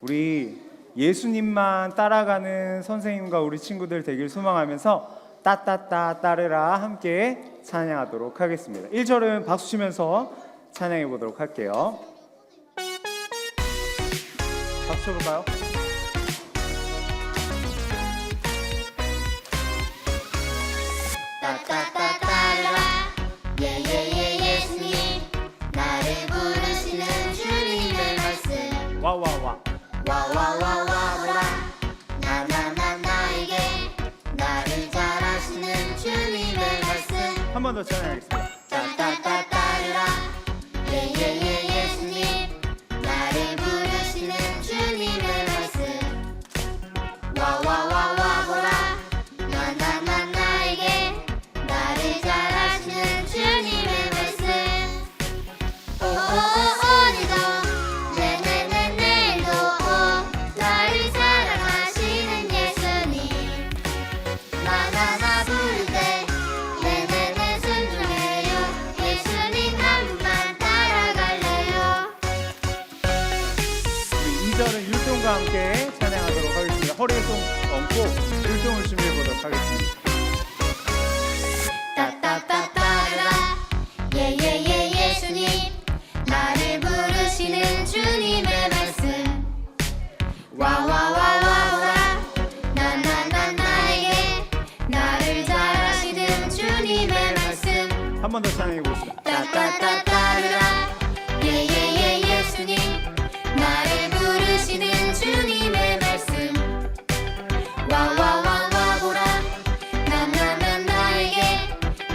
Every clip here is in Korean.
우리 예수님만 따라가는 선생님과 우리 친구들 되길 소망하면서 따따따 따르라 함께 찬양하도록 하겠습니다. 1절은 박수 치면서 찬양해 보도록 할게요. 박수 쳐볼까요? 따따따 따르라 예예예 예수님 나를 부르시는 주님의 말씀 와와와 와와와와라 나나나 나에게 나를 잘하시는 주님의 말씀 한 번 더 찬양하겠습니다. 따따따 따르라 예예예 예수님 나를 부르시는 주님의 말씀 와와와와 보라 나나나 나에게 나를 잘하시는 주님의 말씀 오늘도 네네네 내일도 나를 사랑하시는 예수님 나나나 부를 때 네네네 순종해요 예수님 한 분만 따라갈래요. 우리 2절은 율동과 함께 찬양하도록 하겠습니다. 허리에 손 얹고 율동을 준비해 보도록 하겠습니다. 따따따 따르라 예예예 예수님 나를 부르시는 주님의 말씀 와와와와 보라 나나나 나에게 나를 잘하시는 주님의 말씀 한 번 더 찬양해 보겠습니다. 따따따 따르라 예예예 예수님 나를 부르시는 주님의 말씀 와와와와 보라 나나나 나에게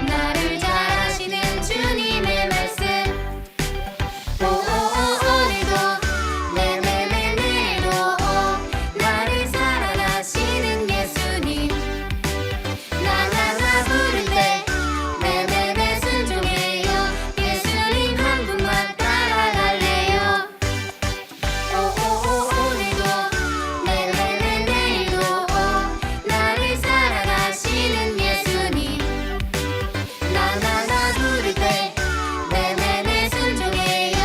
나를 잘하시는 주님의 말씀 오늘도 네네네 내일도 나를 사랑하시는 예수님 나나나 부를 때 네네네 순종해요 예수님 한 분만 따라갈래요. 오늘도 네네네 내일도 나를 사랑하시는 예수님 나나나 부를 때 네네네 순종해요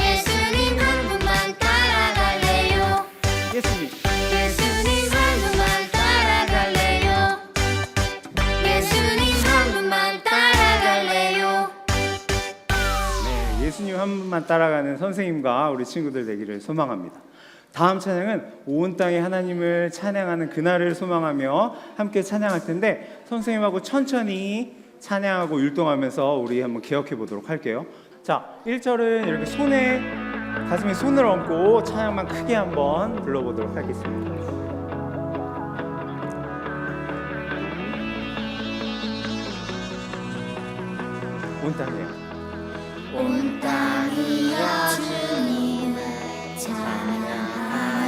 예수님 한 분만 따라갈래요. 예수님 예수님 한 분만 따라갈래요. 예수님 한 분만 따라갈래요. 네, 예수님 한 분만 따라가는 선생님과 우리 친구들 되기를 소망합니다. 다음 찬양은 온 땅에 하나님을 찬양하는 그날을 소망하며 함께 찬양할 텐데 선생님하고 천천히 찬양하고 율동하면서 우리 한번 기억해 보도록 할게요. 자, 1절은 이렇게 가슴에 손을 얹고 찬양만 크게 한번 불러보도록 하겠습니다. 온 땅이에요. 온 땅이여 주님을 찬양하여라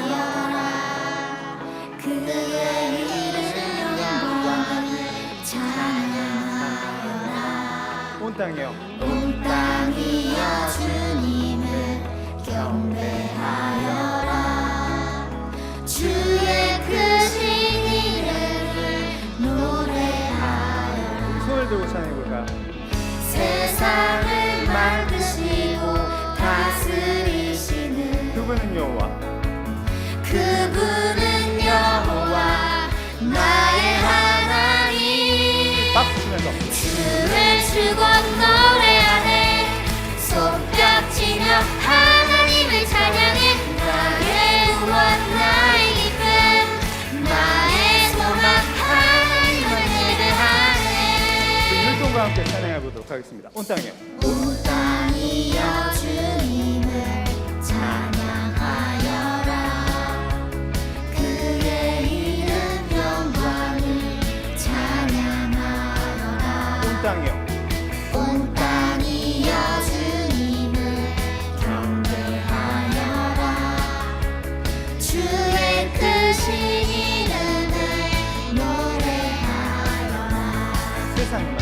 그의 이름 영광을 찬양하여라 온 땅이에요. 온 땅이여 주님을 경배하여라 주의 크신 이름을 노래하여라 손을 들고 찬양해 볼까요? 세상을 만드시고 다스리시는 그분은 여호와. 그분은 여호와 나의 하나님 박수 치면서 춤을 추고 노래하네 손뼉치며 하나님을 찬양해 나의 구원 나의 기쁨 나의 소망 하나님을 예배하네 율동과 함께 찬양해 보도록 하겠습니다. 온 땅이에요. 온 땅이여 주님을 찬양하여라 그의 이름 영광을 찬양하여라 온 땅이에요. 온 땅이여 주님을 경배하여라 주의 크신 이름을 노래하여라 세상만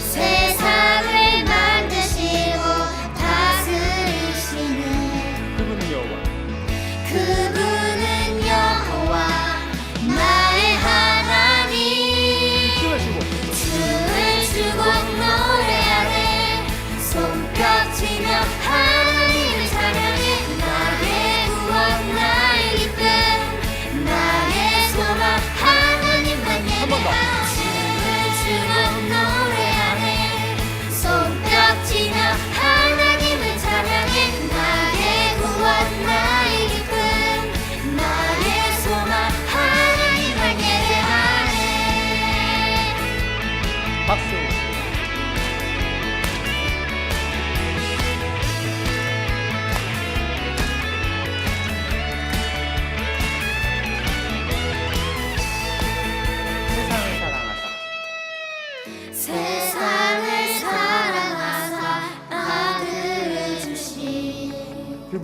세상을 만드시고 다스리시는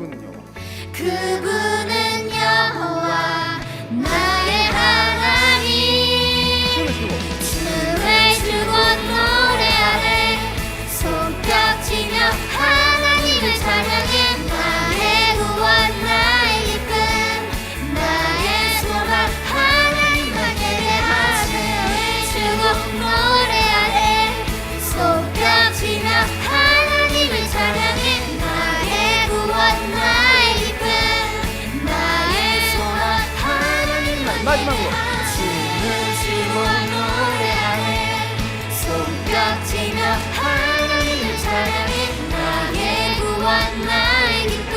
그분은요? 그분은 여호와 나의 하나님. 춤을 추고 노래하네. 손뼉치며 하나님을 찬양해. 나의 구원 나의 기쁨 나의 소망 하나님만 예배하네. 추고 노래하네. 손뼉치며 하나님을 찬양해. 나의 구원 나의 기쁨 나의 소망 하나님만 마지막으로. 춤을 추고 노래하네. 손뼉치며 하나님을 찬양해. 나의 구원 나의 기쁨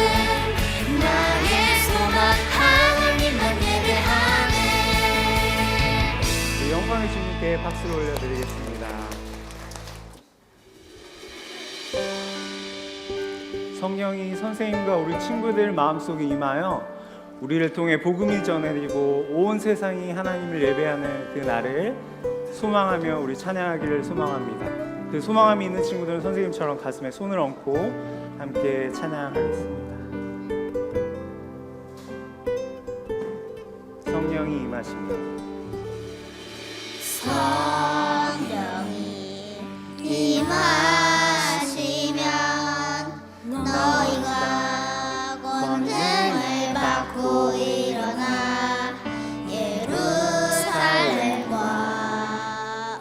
나의 소망 하나님만 예배하네. 영광의 주님께 박수를 올려드리겠습니다. 성령이 선생님과 우리 친구들 마음속에 임하여 우리를 통해 복음이 전해지고 온 세상이 하나님을 예배하는 그 날을 소망하며 우리 찬양하기를 소망합니다. 그 소망함이 있는 친구들은 선생님처럼 가슴에 손을 얹고 함께 찬양하겠습니다. 성령이 임하시며 성령이 임하시면 너희가 권능을 받고 일어나 예루살렘과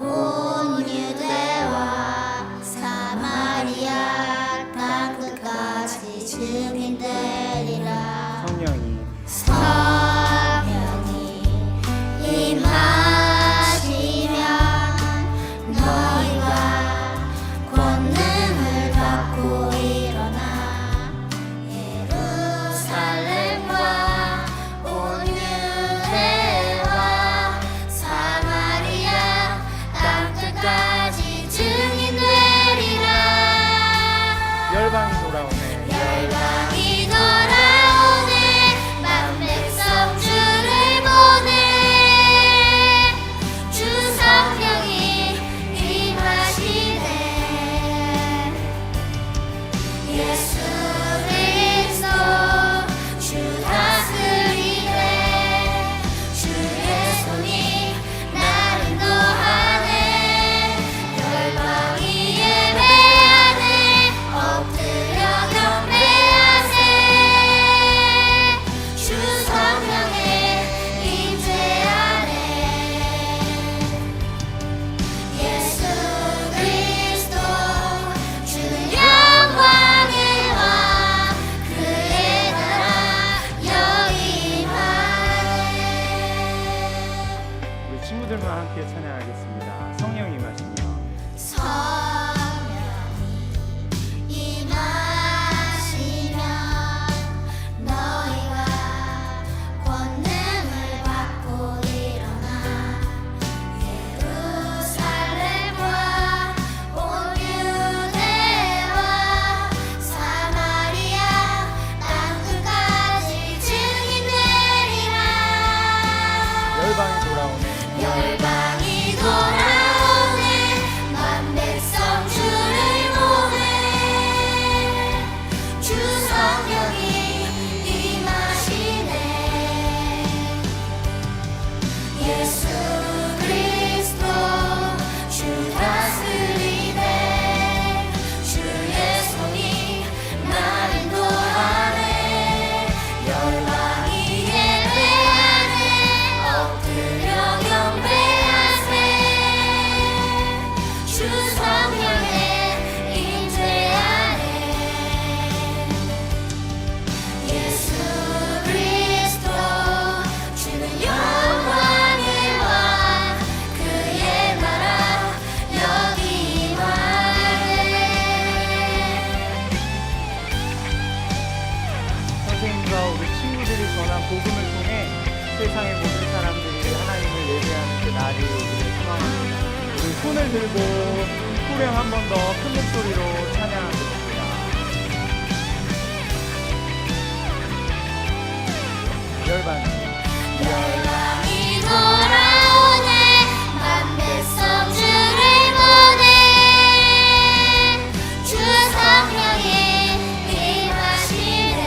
온 유대와 사마리아 땅 끝까지 증인되리라. 성령이 임하시면 너희가 권능을 받고 일어나 예루살렘과 온 유대와 사마리아 땅 끝까지 증인되리라. 열방이 돌아오네. 열방이 돌아오네. 만백성 주를 보내. 주 성령이 임하시네. 예수 그리스도 주 다스리네. 주의 손이 나를 인도하네. 열방이 예배하네. 엎드려 경배하세. 주 성령의 임재 안에 예수 그리스도 주는 영광의 왕 그의 나라 여기 임하네. 우리 친구들만 함께 찬양하겠습니다. 성령이 임하시며 성령이 임하시면 너희가 권능을 받고 일어나 예루살렘과 온 유대와 사마리아 땅 끝까지 증인되리라. 열방이 돌아오네. 열방이 돌아오네. 만백성 주를 보내. 주 성령이 임하시네. 예수 그리스도 주 다스리네. 주의 손이 나를 인도하네. 열방이 예배하네. 엎드려 경배하세. 주 성령의 임재 안에 예수 그리스도 주는 영광의 왕 그의 나라 여기 임하네. 선생님과 우리 친구들이 전한 복음을 통해 세상의 모든 사람들이 하나님을 예배하는 그 날이 오기를 소망합니다. 우리 손을 들고 후렴 한 번 더 큰 목소리로 찬양하겠습니다. 열방이 열방이 돌아오네. 만백성 주를 보내. 주 성령이 임하시네.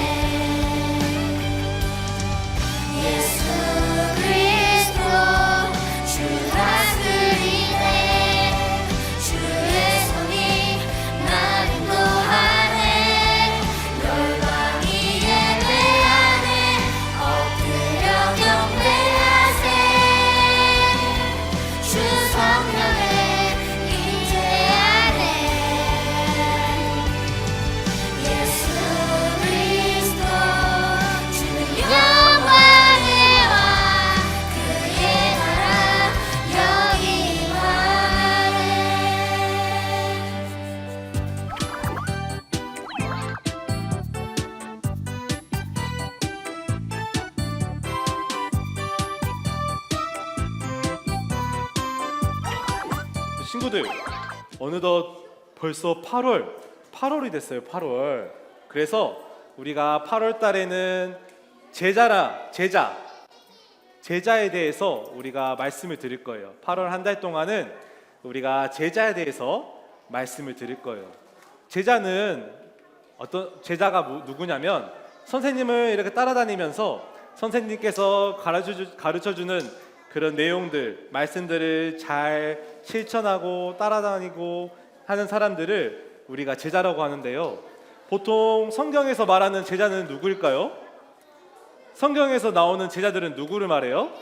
친구들, 어느덧 벌써 8월이 됐어요. 8월. 그래서 우리가 8월 달에는 제자에 대해서 우리가 말씀을 드릴 거예요. 8월 한 달 동안은 우리가 제자에 대해서 말씀을 드릴 거예요. 제자가 누구냐면 선생님을 이렇게 따라다니면서 선생님께서 가르쳐주는 그런 내용들, 말씀들을 잘 실천하고 따라다니고 하는 사람들을 우리가 제자라고 하는데요. 보통 성경에서 말하는 제자는 누구일까요? 성경에서 나오는 제자들은 누구를 말해요?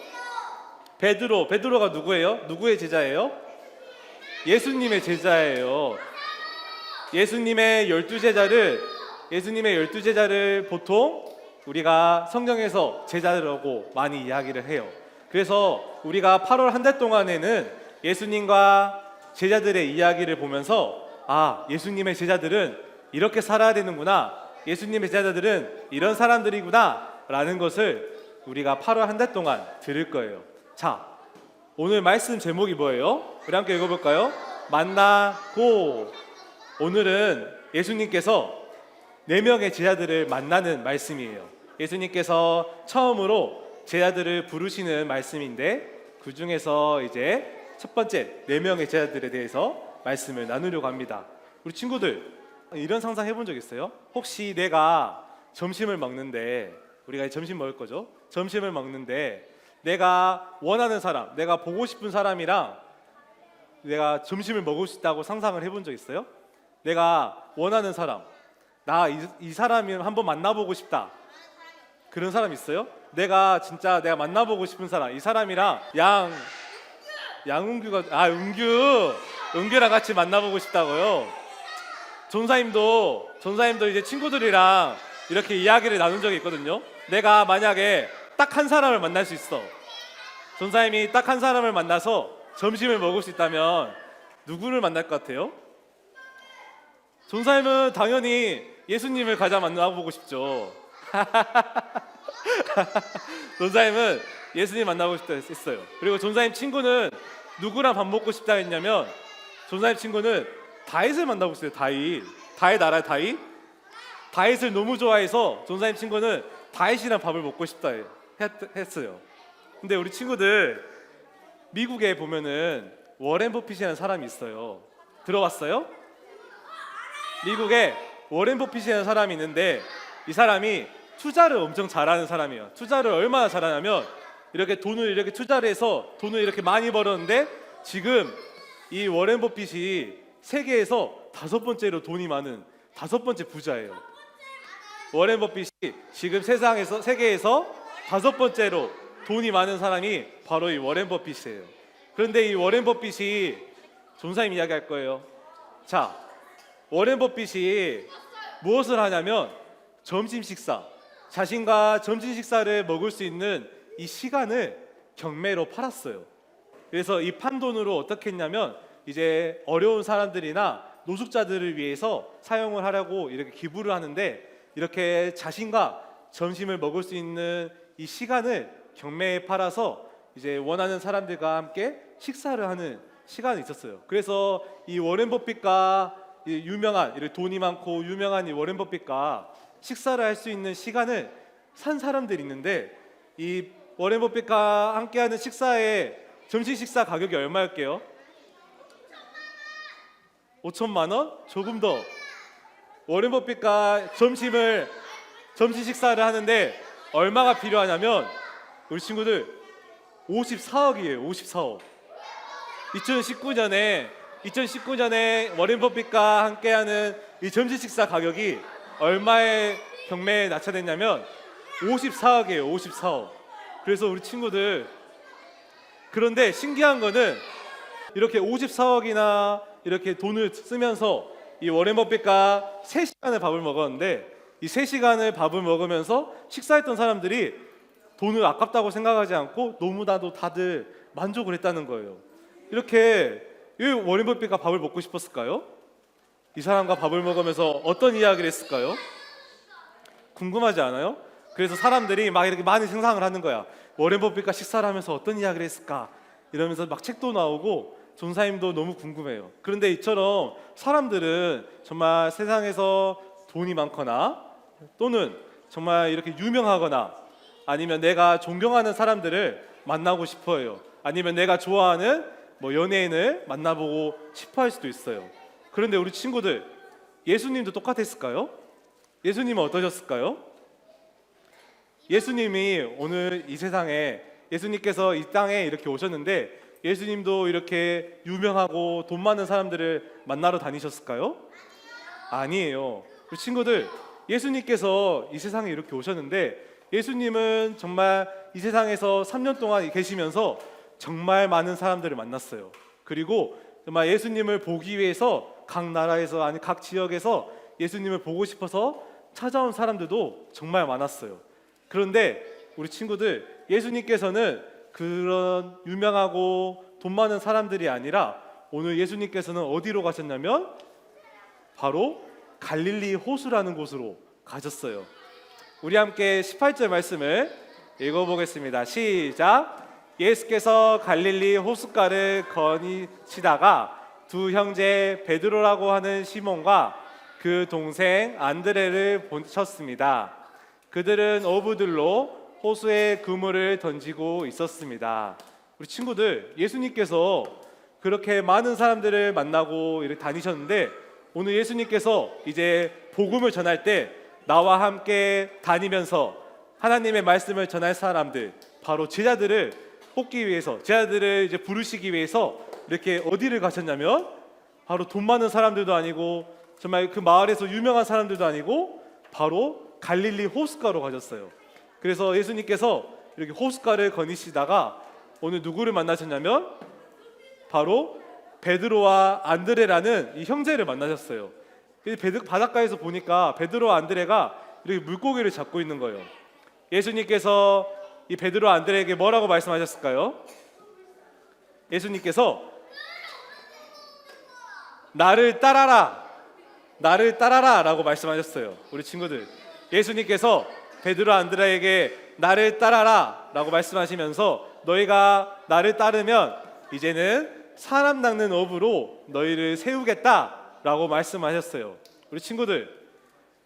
베드로가 누구예요? 누구의 제자예요? 예수님의 제자예요. 예수님의 12제자를 보통 우리가 성경에서 제자라고 많이 이야기를 해요. 그래서 우리가 8월 한 달 동안에는 예수님과 제자들의 이야기를 보면서 예수님의 제자들은 이렇게 살아야 되는구나, 예수님의 제자들은 이런 사람들이구나 라는 것을 우리가 8월 한 달 동안 들을 거예요. 자, 오늘 말씀 제목이 뭐예요? 우리 함께 읽어볼까요? 만나고. 오늘은 예수님께서 4명의 제자들을 만나는 말씀이에요. 예수님께서 처음으로 제자들을 부르시는 말씀인데, 그 중에서 이제 첫 번째 4명의 제자들에 대해서 말씀을 나누려고 합니다. 우리 친구들, 이런 상상 해본 적 있어요? 혹시 내가 점심을 먹는데, 우리가 점심 먹을 거죠? 점심을 먹는데 내가 원하는 사람, 내가 보고 싶은 사람이랑 내가 점심을 먹을 수 있다고 상상을 해본 적 있어요? 내가 원하는 사람, 이 사람을 한번 만나보고 싶다, 그런 사람 있어요? 내가 만나보고 싶은 사람, 이 사람이랑 은규랑 같이 만나보고 싶다고요? 전사님도 이제 친구들이랑 이렇게 이야기를 나눈 적이 있거든요. 내가 만약에 딱 한 사람을 만날 수 있어, 전사님이 딱 한 사람을 만나서 점심을 먹을 수 있다면 누구를 만날 것 같아요? 전사님은 당연히 예수님을 가장 만나보고 싶죠. 전사님은 예수님 만나고 싶다 했어요. 그리고 전사님 친구는 누구랑 밥 먹고 싶다 했냐면, 전사님 친구는 다윗을 만나고 싶어요. 다윗 알아요? 다윗을 너무 좋아해서 전사님 친구는 다윗이랑 밥을 먹고 싶다 했어요. 근데 우리 친구들, 미국에 보면은 워렌 버핏이라는 사람이 있어요. 들어봤어요? 미국에 워렌 버핏이라는 사람이 있는데, 이 사람이 투자를 엄청 잘하는 사람이에요. 투자를 얼마나 잘하냐면, 이렇게 돈을 이렇게 투자를 해서 돈을 이렇게 많이 벌었는데, 지금 이 워렌 버핏이 세계에서 5번째로 돈이 많은 5번째 부자예요. 워렌 버핏이 지금 세계에서 5번째로 돈이 많은 사람이 바로 이 워렌 버핏이에요. 그런데 이 워렌 버핏이, 전사님 이야기할 거예요. 자, 워렌 버핏이 무엇을 하냐면 자신과 점심 식사를 먹을 수 있는 이 시간을 경매로 팔았어요. 그래서 이 판 돈으로 어떻게 했냐면, 이제 어려운 사람들이나 노숙자들을 위해서 사용을 하려고 이렇게 기부를 하는데, 이렇게 자신과 점심을 먹을 수 있는 이 시간을 경매에 팔아서 이제 원하는 사람들과 함께 식사를 하는 시간이 있었어요. 그래서 이 워렌 버핏과 이렇게 돈이 많고 유명한 이 워렌 버핏과 식사를 할 수 있는 시간을 산 사람들이 있는데, 이 워렌 버핏과 함께하는 점심 식사 가격이 얼마였게요? 5천만 원? 조금 더. 워렌 버핏과 점심 식사를 하는데 얼마가 필요하냐면, 우리 친구들 54억이에요. 54억. 2019년에 워렌 버핏과 함께하는 이 점심 식사 가격이 얼마의 경매에 낙찰됐냐면 54억이에요. 54억. 그래서 우리 친구들, 그런데 신기한 거는 이렇게 54억이나 이렇게 돈을 쓰면서 이 워렌 버핏과 3시간을 밥을 먹었는데, 이 3시간을 밥을 먹으면서 식사했던 사람들이 돈을 아깝다고 생각하지 않고 너무나도 다들 만족을 했다는 거예요. 이렇게 왜 워렌 버핏과 밥을 먹고 싶었을까요? 이 사람과 밥을 먹으면서 어떤 이야기를 했을까요? 궁금하지 않아요? 그래서 사람들이 막 이렇게 많이 상상을 하는 거야. 워렌 버핏과 식사를 하면서 어떤 이야기를 했을까? 이러면서 막 책도 나오고 전사님도 너무 궁금해요. 그런데 이처럼 사람들은 정말 세상에서 돈이 많거나 또는 정말 이렇게 유명하거나 아니면 내가 존경하는 사람들을 만나고 싶어요. 아니면 내가 좋아하는 연예인을 만나보고 싶어 할 수도 있어요. 그런데 우리 친구들, 예수님도 똑같았을까요? 예수님은 어떠셨을까요? 예수님이 오늘 이 세상에, 예수님께서 이 땅에 이렇게 오셨는데 예수님도 이렇게 유명하고 돈 많은 사람들을 만나러 다니셨을까요? 아니에요. 우리 친구들, 예수님께서 이 세상에 이렇게 오셨는데 예수님은 정말 이 세상에서 3년 동안 계시면서 정말 많은 사람들을 만났어요. 그리고 정말 예수님을 보기 위해서 각 나라에서 아니 각 지역에서 예수님을 보고 싶어서 찾아온 사람들도 정말 많았어요. 그런데 우리 친구들, 예수님께서는 그런 유명하고 돈 많은 사람들이 아니라 오늘 예수님께서는 어디로 가셨냐면 바로 갈릴리 호수라는 곳으로 가셨어요. 우리 함께 18절 말씀을 읽어보겠습니다. 시작. 예수께서 갈릴리 호숫가를 거니시다가 두 형제 베드로라고 하는 시몬과 그 동생 안드레를 보셨습니다. 그들은 어부들로 호수에 그물을 던지고 있었습니다. 우리 친구들, 예수님께서 그렇게 많은 사람들을 만나고 이렇게 다니셨는데 오늘 예수님께서 이제 복음을 전할 때 나와 함께 다니면서 하나님의 말씀을 전할 사람들, 바로 제자들을 뽑기 위해서, 제자들을 이제 부르시기 위해서 이렇게 어디를 가셨냐면 바로 돈 많은 사람들도 아니고 정말 그 마을에서 유명한 사람들도 아니고 바로 갈릴리 호숫가로 가셨어요. 그래서 예수님께서 이렇게 호숫가를 거니시다가 오늘 누구를 만나셨냐면 바로 베드로와 안드레라는 이 형제를 만나셨어요. 바닷가에서 보니까 베드로와 안드레가 이렇게 물고기를 잡고 있는 거예요. 예수님께서 이 베드로와 안드레에게 뭐라고 말씀하셨을까요? 예수님께서 나를 따라라, 나를 따라라 라고 말씀하셨어요. 우리 친구들, 예수님께서 베드로와 안드레에게 나를 따라라 라고 말씀하시면서 너희가 나를 따르면 이제는 사람 낚는 어부로 너희를 세우겠다 라고 말씀하셨어요. 우리 친구들,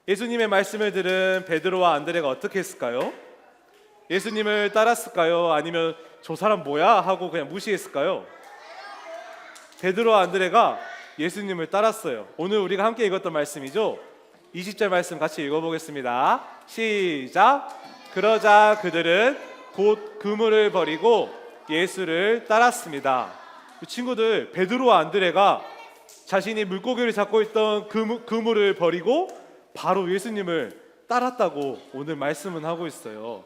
예수님의 말씀을 들은 베드로와 안드레가 어떻게 했을까요? 예수님을 따랐을까요? 아니면 저 사람 뭐야? 하고 그냥 무시했을까요? 베드로와 안드레가 예수님을 따랐어요. 오늘 우리가 함께 읽었던 말씀이죠. 20절 말씀 같이 읽어보겠습니다. 시작. 그러자 그들은 곧 그물을 버리고 예수를 따랐습니다. 친구들, 베드로와 안드레가 자신이 물고기를 잡고 있던 그물을 버리고 바로 예수님을 따랐다고 오늘 말씀은 하고 있어요.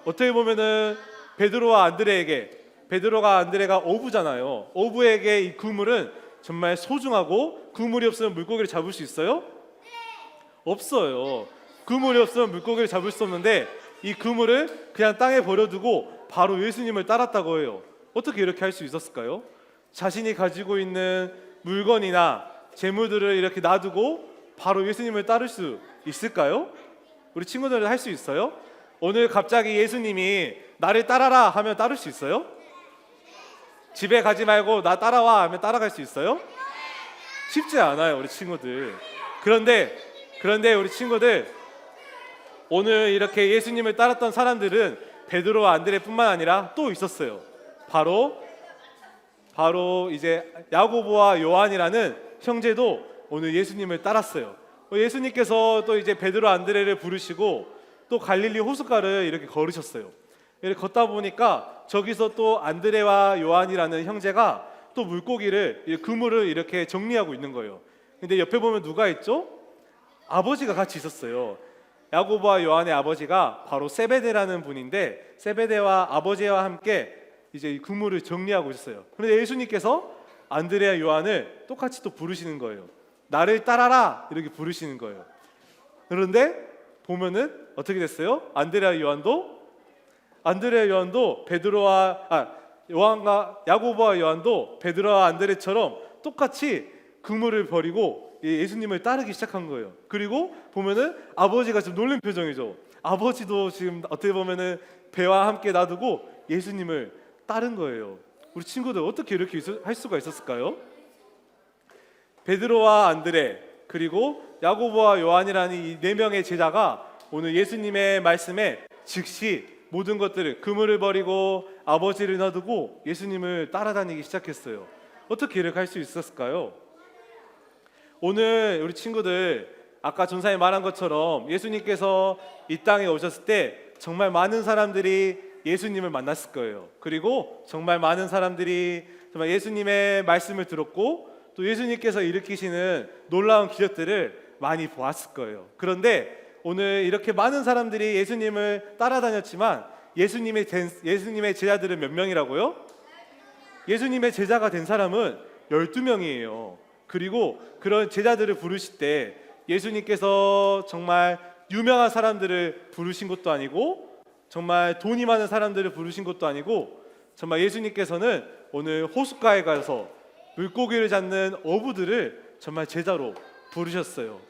어떻게 보면은 베드로와 안드레에게, 베드로가 안드레가 어부잖아요. 어부에게 이 그물은 정말 소중하고 그물이 없으면 물고기를 잡을 수 있어요? 없어요. 그물이 없으면 물고기를 잡을 수 없는데 이 그물을 그냥 땅에 버려두고 바로 예수님을 따랐다고 해요. 어떻게 이렇게 할 수 있었을까요? 자신이 가지고 있는 물건이나 재물들을 이렇게 놔두고 바로 예수님을 따를 수 있을까요? 우리 친구들은 할 수 있어요? 오늘 갑자기 예수님이 나를 따라라 하면 따를 수 있어요? 집에 가지 말고 나 따라와 하면 따라갈 수 있어요? 쉽지 않아요, 우리 친구들. 그런데 우리 친구들, 오늘 이렇게 예수님을 따랐던 사람들은 베드로와 안드레뿐만 아니라 또 있었어요. 바로 이제 야고보와 요한이라는 형제도 오늘 예수님을 따랐어요. 예수님께서 또 이제 베드로 안드레를 부르시고 또 갈릴리 호숫가를 이렇게 걸으셨어요. 이렇게 걷다 보니까 저기서 또 안드레와 요한이라는 형제가 또 물고기를, 그물을 이렇게 정리하고 있는 거예요. 근데 옆에 보면 누가 있죠? 아버지가 같이 있었어요. 야고보와 요한의 아버지가 바로 세베데라는 분인데 세베데와 아버지와 함께 이제 이 그물을 정리하고 있었어요. 그런데 예수님께서 안드레와 요한을 똑같이 또 부르시는 거예요. 나를 따라라 이렇게 부르시는 거예요. 그런데 보면은 어떻게 됐어요? 안드레와 요한도 야고보와 요한도 베드로와 안드레처럼 똑같이 그물을 버리고 예수님을 따르기 시작한 거예요. 그리고 보면은 아버지가 좀 놀란 표정이죠. 아버지도 지금 어떻게 보면은 배와 함께 놔두고 예수님을 따른 거예요. 우리 친구들 어떻게 이렇게 할 수가 있었을까요? 베드로와 안드레 그리고 야고보와 요한이라는 이 네 명의 제자가 오늘 예수님의 말씀에 즉시 모든 것들을 그물을 버리고 아버지를 놔두고 예수님을 따라다니기 시작했어요. 어떻게 이렇게 할 수 있었을까요? 오늘 우리 친구들 아까 전사님 말한 것처럼 예수님께서 이 땅에 오셨을 때 정말 많은 사람들이 예수님을 만났을 거예요. 그리고 정말 많은 사람들이 정말 예수님의 말씀을 들었고 또 예수님께서 일으키시는 놀라운 기적들을 많이 보았을 거예요. 그런데 오늘 이렇게 많은 사람들이 예수님을 따라다녔지만 예수님의 제자들은 몇 명이라고요? 예수님의 제자가 된 사람은 12명이에요. 그리고 그런 제자들을 부르실 때 예수님께서 정말 유명한 사람들을 부르신 것도 아니고 정말 돈이 많은 사람들을 부르신 것도 아니고 정말 예수님께서는 오늘 호숫가에 가서 물고기를 잡는 어부들을 정말 제자로 부르셨어요.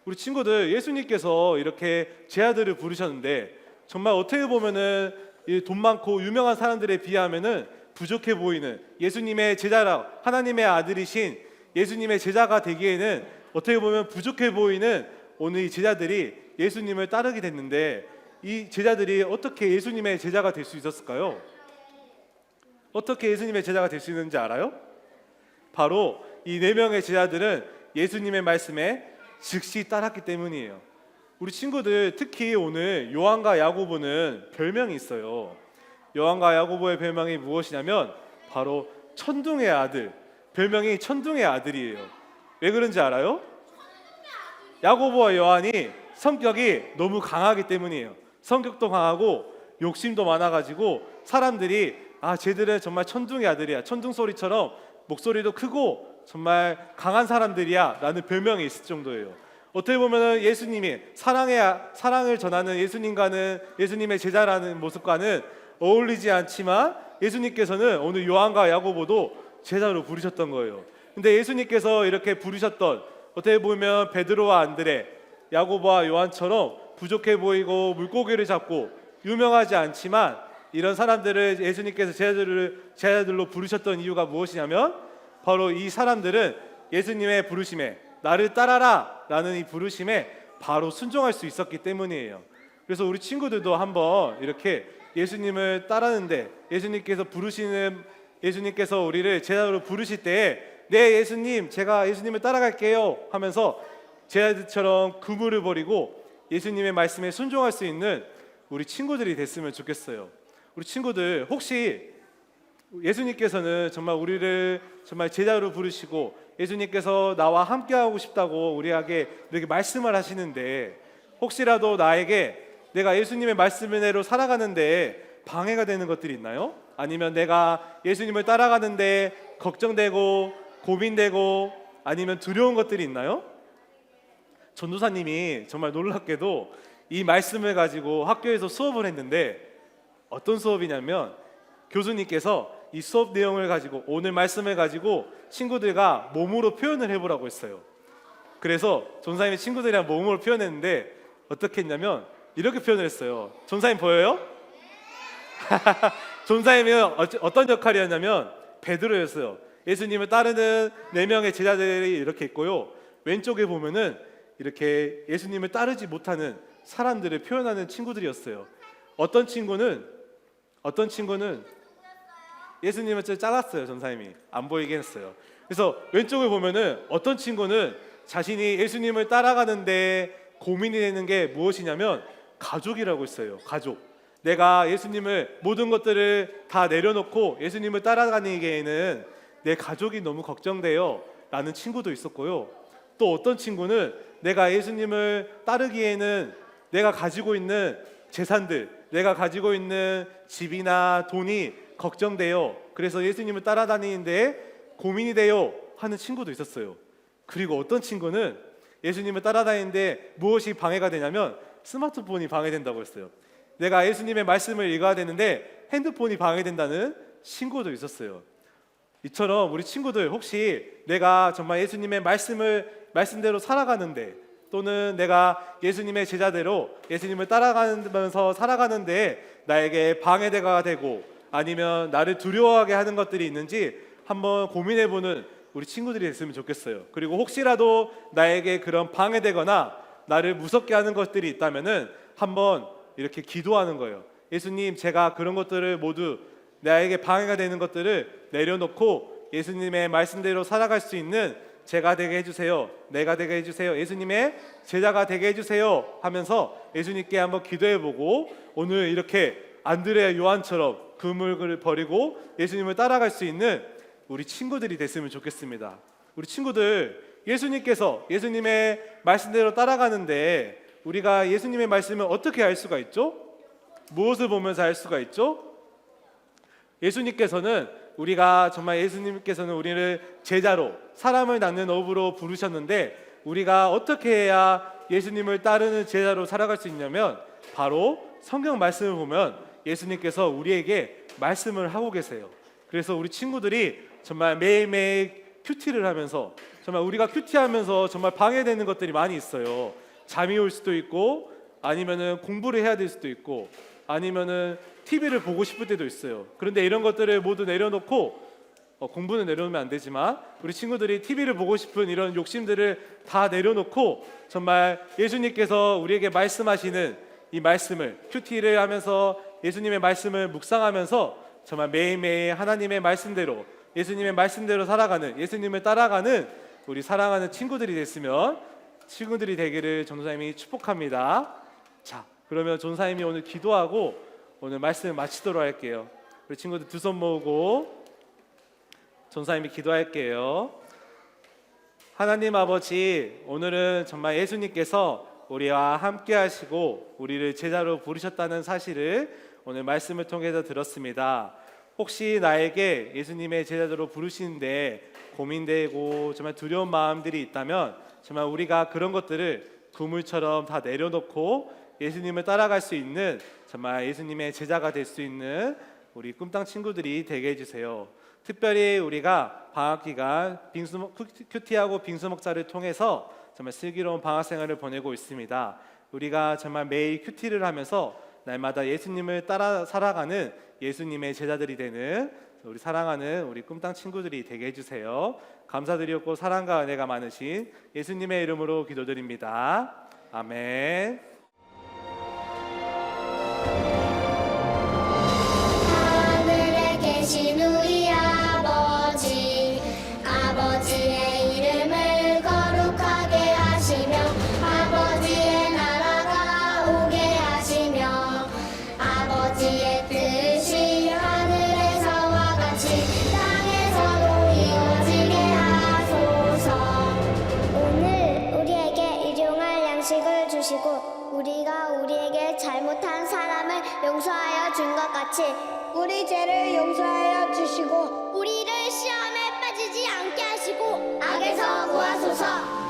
우리 친구들 예수님께서 이렇게 제자들을 부르셨는데 정말 어떻게 보면은 이 돈 많고 유명한 사람들에 비하면은 부족해 보이는 예수님의 제자라 하나님의 아들이신 예수님의 제자가 되기에는 어떻게 보면 부족해 보이는 오늘 이 제자들이 예수님을 따르게 됐는데 이 제자들이 어떻게 예수님의 제자가 될 수 있었을까요? 어떻게 예수님의 제자가 될 수 있는지 알아요? 바로 이 네 명의 제자들은 예수님의 말씀에 즉시 따랐기 때문이에요. 우리 친구들 특히 오늘 요한과 야고보는 별명이 있어요. 요한과 야고보의 별명이 무엇이냐면 바로 천둥의 아들, 별명이 천둥의 아들이에요. 왜 그런지 알아요? 야고보와 요한이 성격이 너무 강하기 때문이에요. 성격도 강하고 욕심도 많아가지고 사람들이 쟤들은 정말 천둥의 아들이야, 천둥 소리처럼 목소리도 크고 정말 강한 사람들이야 라는 별명이 있을 정도예요. 어떻게 보면 예수님이 사랑을 전하는 예수님의 제자라는 모습과는 어울리지 않지만 예수님께서는 오늘 요한과 야고보도 제자로 부르셨던 거예요. 근데 예수님께서 이렇게 부르셨던 어떻게 보면 베드로와 안드레, 야고보와 요한처럼 부족해 보이고 물고기를 잡고 유명하지 않지만 이런 사람들을 예수님께서 제자들로 부르셨던 이유가 무엇이냐면 바로 이 사람들은 예수님의 부르심에 나를 따라라 라는 이 부르심에 바로 순종할 수 있었기 때문이에요. 그래서 우리 친구들도 한번 이렇게 예수님을 따르는데 예수님께서 우리를 제자로 부르실 때에 네 예수님 제가 예수님을 따라갈게요 하면서 제자들처럼 그물을 버리고 예수님의 말씀에 순종할 수 있는 우리 친구들이 됐으면 좋겠어요. 우리 친구들 혹시 예수님께서는 정말 우리를 정말 제자로 부르시고 예수님께서 나와 함께하고 싶다고 우리에게 이렇게 말씀을 하시는데 혹시라도 나에게 내가 예수님의 말씀대로 살아가는데 방해가 되는 것들이 있나요? 아니면 내가 예수님을 따라가는데 걱정되고 고민되고 아니면 두려운 것들이 있나요? 전도사님이 정말 놀랍게도 이 말씀을 가지고 학교에서 수업을 했는데 어떤 수업이냐면 교수님께서 이 수업 내용을 가지고 오늘 말씀을 가지고 친구들과 몸으로 표현을 해보라고 했어요. 그래서 전사님이 친구들이랑 몸으로 표현했는데 어떻게 했냐면 이렇게 표현을 했어요. 전사님 보여요? 전사님이 어떤 역할이었냐면 베드로였어요. 예수님을 따르는 4명의 제자들이 이렇게 있고요. 왼쪽에 보면은 이렇게 예수님을 따르지 못하는 사람들을 표현하는 친구들이었어요. 어떤 친구는 예수님을 잘랐어요. 전사님이 안 보이게 했어요. 그래서 왼쪽을 보면은 어떤 친구는 자신이 예수님을 따라가는데 고민이 되는 게 무엇이냐면 가족이라고 했어요. 가족. 내가 예수님을 모든 것들을 다 내려놓고 예수님을 따라가기에는 내 가족이 너무 걱정돼요 라는 친구도 있었고요. 또 어떤 친구는 내가 예수님을 따르기에는 내가 가지고 있는 재산들, 내가 가지고 있는 집이나 돈이 걱정돼요. 그래서 예수님을 따라다니는데 고민이 돼요 하는 친구도 있었어요. 그리고 어떤 친구는 예수님을 따라다니는데 무엇이 방해가 되냐면 스마트폰이 방해된다고 했어요. 내가 예수님의 말씀을 읽어야 되는데 핸드폰이 방해된다는 친구도 있었어요. 이처럼 우리 친구들 혹시 내가 정말 예수님의 말씀대로 살아가는데 또는 내가 예수님의 제자대로 예수님을 따라가면서 살아가는데 나에게 방해가 되고 아니면 나를 두려워하게 하는 것들이 있는지 한번 고민해보는 우리 친구들이 됐으면 좋겠어요. 그리고 혹시라도 나에게 그런 방해되거나 나를 무섭게 하는 것들이 있다면은 한번 이렇게 기도하는 거예요. 예수님, 제가 그런 것들을 모두 나에게 방해가 되는 것들을 내려놓고 예수님의 말씀대로 살아갈 수 있는 제가 되게 해주세요. 내가 되게 해주세요. 예수님의 제자가 되게 해주세요 하면서 예수님께 한번 기도해보고 오늘 이렇게 안드레아 요한처럼 그물을 버리고 예수님을 따라갈 수 있는 우리 친구들이 됐으면 좋겠습니다. 우리 친구들, 예수님께서 예수님의 말씀대로 따라가는데 우리가 예수님의 말씀을 어떻게 알 수가 있죠? 무엇을 보면서 알 수가 있죠? 예수님께서는 우리를 제자로, 사람을 낚는 어부로 부르셨는데 우리가 어떻게 해야 예수님을 따르는 제자로 살아갈 수 있냐면 바로 성경 말씀을 보면 예수님께서 우리에게 말씀을 하고 계세요. 그래서 우리 친구들이 정말 매일매일 큐티를 하면서, 정말 우리가 큐티하면서 정말 방해되는 것들이 많이 있어요. 잠이 올 수도 있고, 아니면은 공부를 해야 될 수도 있고, 아니면은 TV를 보고 싶을 때도 있어요. 그런데 이런 것들을 모두 내려놓고, 공부는 내려놓으면 안 되지만 우리 친구들이 TV를 보고 싶은 이런 욕심들을 다 내려놓고 정말 예수님께서 우리에게 말씀하시는 이 말씀을, 큐티를 하면서 예수님의 말씀을 묵상하면서 정말 매일매일 하나님의 말씀대로, 예수님의 말씀대로 살아가는, 예수님을 따라가는 우리 사랑하는 친구들이 됐으면, 친구들이 되기를 전도사님이 축복합니다. 자, 그러면 전도사님이 오늘 기도하고 오늘 말씀을 마치도록 할게요. 우리 친구들 두 손 모으고 전도사님이 기도할게요. 하나님 아버지, 오늘은 정말 예수님께서 우리와 함께 하시고 우리를 제자로 부르셨다는 사실을 오늘 말씀을 통해서 들었습니다. 혹시 나에게 예수님의 제자로 부르시는데 고민되고 정말 두려운 마음들이 있다면 정말 우리가 그런 것들을 그물처럼 다 내려놓고 예수님을 따라갈 수 있는, 정말 예수님의 제자가 될 수 있는 우리 꿈땅 친구들이 되게 해주세요. 특별히 우리가 방학기간 큐티하고 빙수 먹자를 통해서 정말 슬기로운 방학 생활을 보내고 있습니다. 우리가 정말 매일 큐티를 하면서 날마다 예수님을 따라 살아가는 예수님의 제자들이 되는 우리 사랑하는 우리 꿈땅 친구들이 되게 해주세요. 감사드렸고 사랑과 은혜가 많으신 예수님의 이름으로 기도드립니다. 아멘. 하늘에 계신 우리 아버지, 아버지의 이름을 거룩하게 하시며 아버지의 나라가 오게 하시며 아버지의 뜻이 하늘에서와 같이 땅에서도 이루어지게 하소서. 오늘 우리에게 일용할 양식을 주시고 우리가 우리에게 잘못한 사람을 용서하여 준 것 같이 우리 죄를 용서하여 주시고 우리를 시험에 빠지지 않게 하시고 악에서 구하소서.